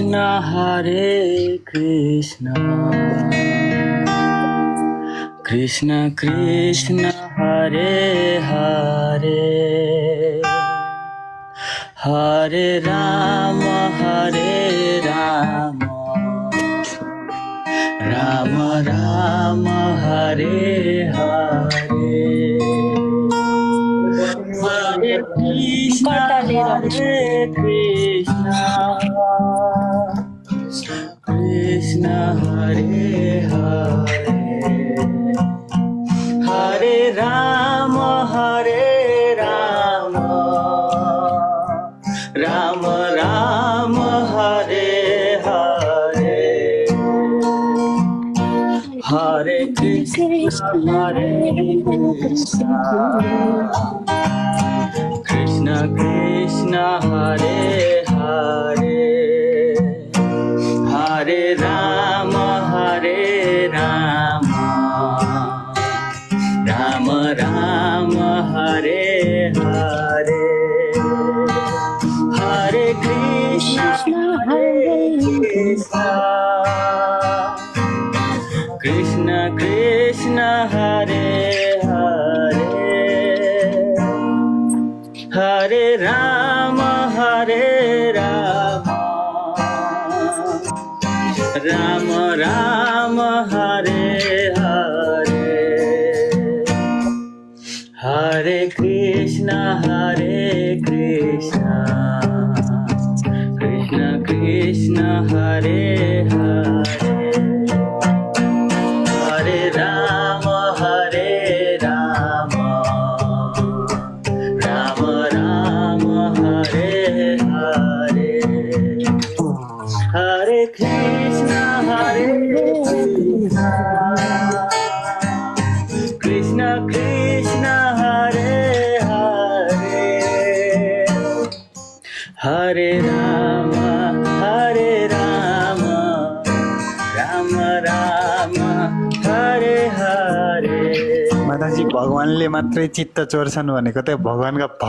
कृष्ण हरे कृष्ण कृष्ण कृष्ण हरे हरे हरे राम राम राम हरे हरे हरे कृष्ण कृष्ण हरे हरे हरे राम राम राम हरे हरे हरे कृष्ण कृष्ण कृष्ण हरे हरे हरे राम राम राम हरे हरे हरे कृष्ण कृष्ण कृष्ण हरे हरे हरे राम राम राम हरे हरे हरे कृष्ण कृष्ण कृष्ण हरे हरे हरे राम राम राम हरे हरे हरे कृष्ण कृष्ण कृष्ण हरे हरे हरे राम राम राम हरे हरे। माताजी भगवानले मात्रै चित्त चोर्छन् भनेको त भगवानका भक्त